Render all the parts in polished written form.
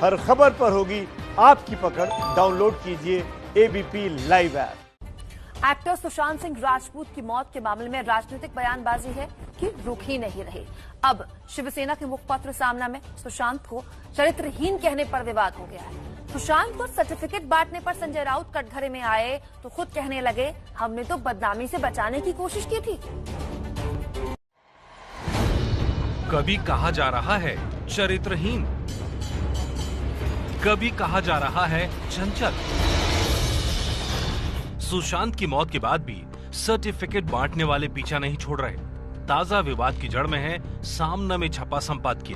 हर खबर पर होगी आपकी पकड़। डाउनलोड कीजिए ABP live app. Actor Sushant Singh Rajput की मौत के मामले में राजनीतिक बयानबाजी है कि रुक ही नहीं रही। अब शिवसेना के मुखपत्र सामना में सुशांत को चरित्रहीन कहने पर विवाद हो गया है। सुशांत को सर्टिफिकेट बांटने पर संजय राउत कटघरे में आए तो खुद कहने लगे, हमने तो बदनामी से बचाने की कोशिश की थी। कभी कहा जा रहा है चरित्रहीन, कभी कहा जा रहा है चंचल। सुशांत की मौत के बाद भी सर्टिफिकेट बांटने वाले पीछा नहीं छोड़ रहे। ताजा विवाद की जड़ में है सामना में छपा संपादकीय।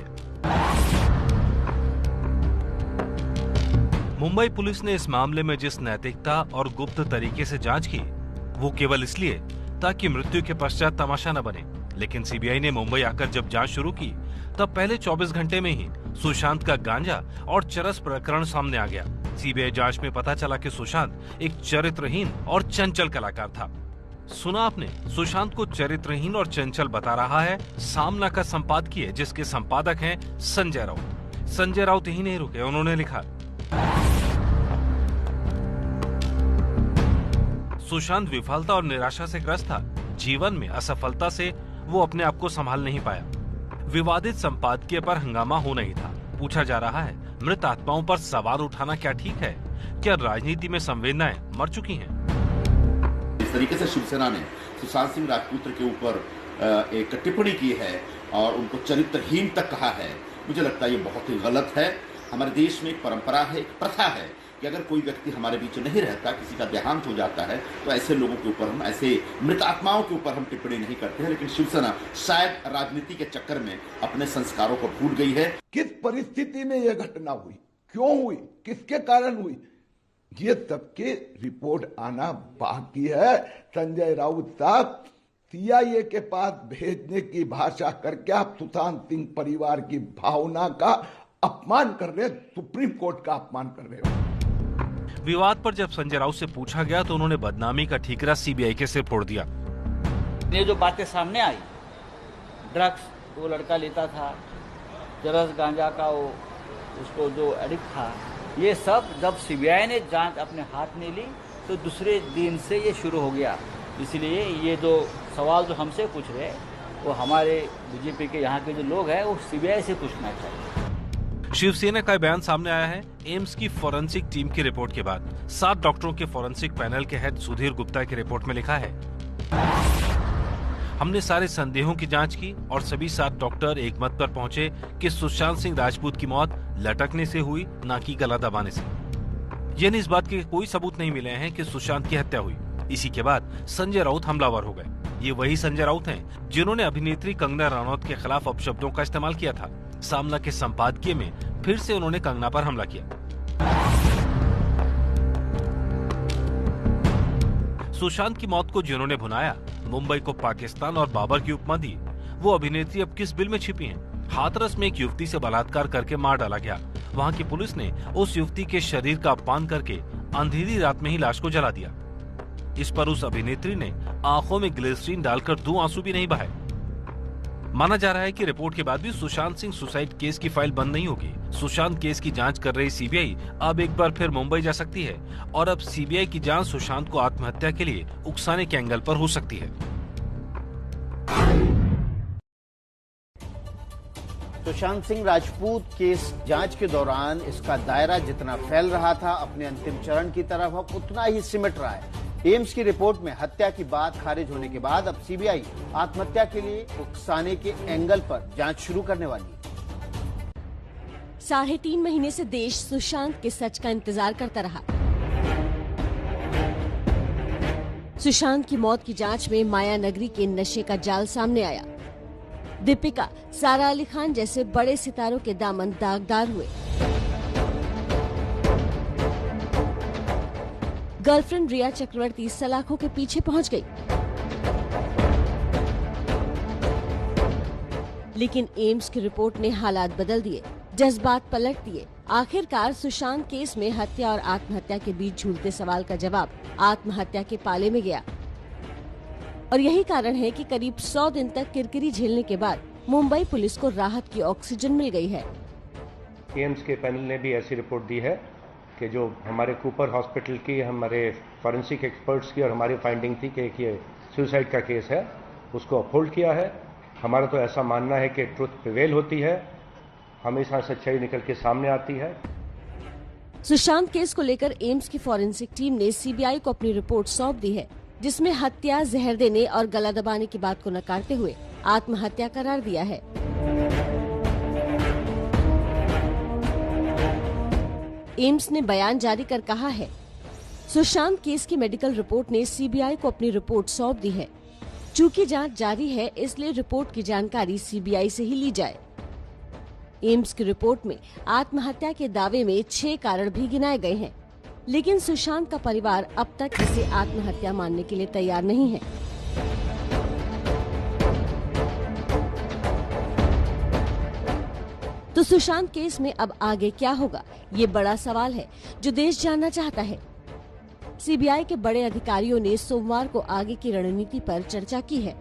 मुंबई पुलिस ने इस मामले में जिस नैतिकता और गुप्त तरीके से जांच की, वो केवल इसलिए ताकि मृत्यु के पश्चात तमाशा न बने। लेकिन सीबीआई ने मुंबई आकर जब जांच शुरू की, तब पहले 24 घंटे में ही सुशांत का गांजा और चरस प्रकरण सामने आ गया। सीबीआई जांच में पता चला कि सुशांत एक चरित्रहीन और चंचल कलाकार था। सुना आपने, सुशांत को चरित्रहीन और चंचल बता रहा है सामना का संपादकीय, जिसके संपादक हैं संजय राउत। संजय राउत ही नहीं रुके, उन्होंने लिखा, सुशांत विफलता और निराशा से ग्रस्त था। जीवन में असफलता से वो अपने आप को संभाल नहीं पाया। विवादित संपादकीय पर हंगामा हो नहीं था। पूछा जा रहा है, मृत आत्माओं पर सवाल उठाना क्या ठीक है? क्या राजनीति में संवेदनाएं मर चुकी हैं? इस तरीके से शिवसेना ने सुशांत सिंह राजपूत के ऊपर एक टिप्पणी की है और उनको चरित्रहीन तक कहा है, मुझे लगता है ये बहुत ही गलत है। हमारे देश में एक परंपरा है, एक प्रथा है कि अगर कोई व्यक्ति हमारे बीच नहीं रहता, किसी का देहांत हो जाता है, तो ऐसे लोगों के ऊपर हम, ऐसे मृत आत्माओं के ऊपर हम टिप्पणी नहीं करते हैं। लेकिन शिवसेना शायद राजनीति के चक्कर में अपने संस्कारों को भूल गई है। किस परिस्थिति में यह घटना हुई, क्यों हुई, किसके कारण हुई, ये तब की रिपोर्ट आना बाकी है। संजय राउत साहब सीआईए के पास भेजने की भाषा करके आप सुशांत सिंह परिवार की भावना का अपमान कर रहे, सुप्रीम कोर्ट का अपमान कर रहे हो। विवाद पर जब संजय राउत से पूछा गया तो उन्होंने बदनामी का ठीकरा सीबीआई के सिर फोड़ दिया। ये जो बातें सामने आई, ड्रग्स वो लड़का लेता था, चरस गांजा का वो उसको जो एडिक्ट था, ये सब जब सीबीआई ने जांच अपने हाथ में ली तो दूसरे दिन से ये शुरू हो गया। इसलिए ये जो सवाल जो हमसे पूछ रहे हैं, वो हमारे बीजेपी के यहाँ के जो लोग हैं वो सीबीआई से पूछना चाहिए। शिवसेना का बयान सामने आया है एम्स की फोरेंसिक टीम की रिपोर्ट के बाद। 7 डॉक्टरों के फोरेंसिक पैनल के हेड सुधीर गुप्ता की रिपोर्ट में लिखा है, हमने सारे संदेहों की जांच की और सभी 7 डॉक्टर एक मत पर पहुंचे कि सुशांत सिंह राजपूत की मौत लटकने से हुई, ना कि गला दबाने से। यानी इस बात के कोई सबूत नहीं मिले हैं कि सुशांत की हत्या हुई। इसी के बाद संजय राउत हमलावर हो गए। ये वही संजय राउत हैं जिन्होंने अभिनेत्री कंगना रनौत के खिलाफ अपशब्दों का इस्तेमाल किया था। सामना के संपादकीय में फिर से उन्होंने कंगना पर हमला किया। सुशांत की मौत को जिन्होंने भुनाया, मुंबई को पाकिस्तान और बाबर की उपमा दी, वो अभिनेत्री अब किस बिल में छिपी हैं? हाथरस में एक युवती से बलात्कार करके मार डाला गया। वहां की पुलिस ने उस युवती के शरीर का अपमान करके अंधेरी रात में ही लाश को जला दिया। इस पर उस अभिनेत्री ने आंखों में ग्लिसरीन डालकर 2 आंसू भी नहीं बहाए। माना जा रहा है कि रिपोर्ट के बाद भी सुशांत सिंह सुसाइड केस की फाइल बंद नहीं होगी। सुशांत केस की जांच कर रही सीबीआई अब एक बार फिर मुंबई जा सकती है और अब सीबीआई की जांच सुशांत को आत्महत्या के लिए उकसाने के एंगल पर हो सकती है। सुशांत सिंह राजपूत केस जांच के दौरान इसका दायरा जितना फैल रहा था, अपने अंतिम चरण की तरफ अब उतना ही सिमट रहा है। एम्स की रिपोर्ट में हत्या की बात खारिज होने के बाद अब सीबीआई आत्महत्या के लिए उकसाने के एंगल पर जांच शुरू करने वाली है। 3.5 महीने से देश सुशांत के सच का इंतजार करता रहा। सुशांत की मौत की जांच में माया नगरी के नशे का जाल सामने आया। दीपिका, सारा अली खान जैसे बड़े सितारों के दामन दागदार हुए। गर्लफ्रेंड रिया चक्रवर्ती सलाखों के पीछे पहुंच गई। लेकिन एम्स की रिपोर्ट ने हालात बदल दिए, जज्बात पलट दिए। आखिरकार सुशांत केस में हत्या और आत्महत्या के बीच झूलते सवाल का जवाब आत्महत्या के पाले में गया। और यही कारण है कि करीब 100 दिन तक किरकिरी झेलने के बाद मुंबई पुलिस को राहत की ऑक्सीजन मिल गई है। एम्स के पैनल ने भी ऐसी रिपोर्ट दी है कि जो हमारे कूपर हॉस्पिटल की, हमारे फॉरेंसिक एक्सपर्ट्स की और हमारी फाइंडिंग थी कि ये सुसाइड का केस है, उसको अपहोल्ड किया है। हमारा तो ऐसा मानना है कि ट्रुथ प्रिवेल होती है, हमेशा सच्चाई निकल के सामने आती है। सुशांत केस को लेकर एम्स की फॉरेंसिक टीम ने सीबीआई को अपनी रिपोर्ट सौंप दी है, जिसमें हत्या, जहर देने और गला दबाने की बात को नकारते हुए आत्महत्या करार दिया है। एम्स ने बयान जारी कर कहा है, सुशांत केस की मेडिकल रिपोर्ट ने सीबीआई को अपनी रिपोर्ट सौंप दी है। चूंकि जांच जारी है, इसलिए रिपोर्ट की जानकारी सीबीआई से ही ली जाए। एम्स की रिपोर्ट में आत्महत्या के दावे में 6 कारण भी गिनाए गए हैं, लेकिन सुशांत का परिवार अब तक इसे आत्महत्या मानने के लिए तैयार नहीं है। तो सुशांत केस में अब आगे क्या होगा, ये बड़ा सवाल है जो देश जानना चाहता है। सीबीआई के बड़े अधिकारियों ने सोमवार को आगे की रणनीति पर चर्चा की है।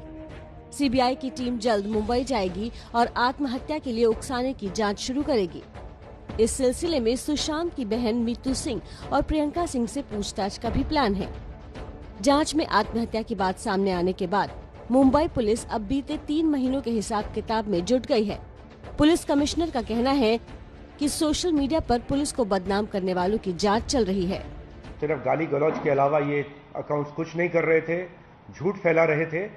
सीबीआई की टीम जल्द मुंबई जाएगी और आत्महत्या के लिए उकसाने की जांच शुरू करेगी। इस सिलसिले में सुशांत की बहन मीतू सिंह और प्रियंका सिंह से पूछताछ का भी प्लान है। जांच में आत्महत्या की बात सामने आने के बाद मुंबई पुलिस अब बीते 3 महीनों के हिसाब किताब में जुट गई है। पुलिस कमिश्नर का कहना है कि सोशल मीडिया पर पुलिस को बदनाम करने वालों की जांच चल रही है। सिर्फ गाली गलौज के अलावा ये अकाउंट्स कुछ नहीं कर रहे थे, झूठ फैला रहे थे।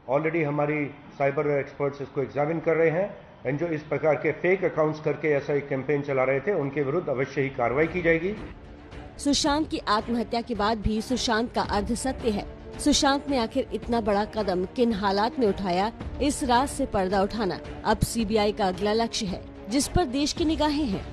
ऑलरेडी हमारी साइबर एक्सपर्ट्स इसको एग्जामिन कर रहे हैं एंड जो इस प्रकार के फेक अकाउंट्स करके ऐसा एक कैंपेन चला रहे थे, उनके विरुद्ध अवश्य ही कार्रवाई की जाएगी। सुशांत की आत्महत्या के बाद भी सुशांत का अर्ध सत्य है। सुशांत ने आखिर इतना बड़ा कदम किन हालात में उठाया, इस राज से पर्दा उठाना अब सीबीआई का अगला लक्ष्य है, जिस पर देश की निगाहें हैं।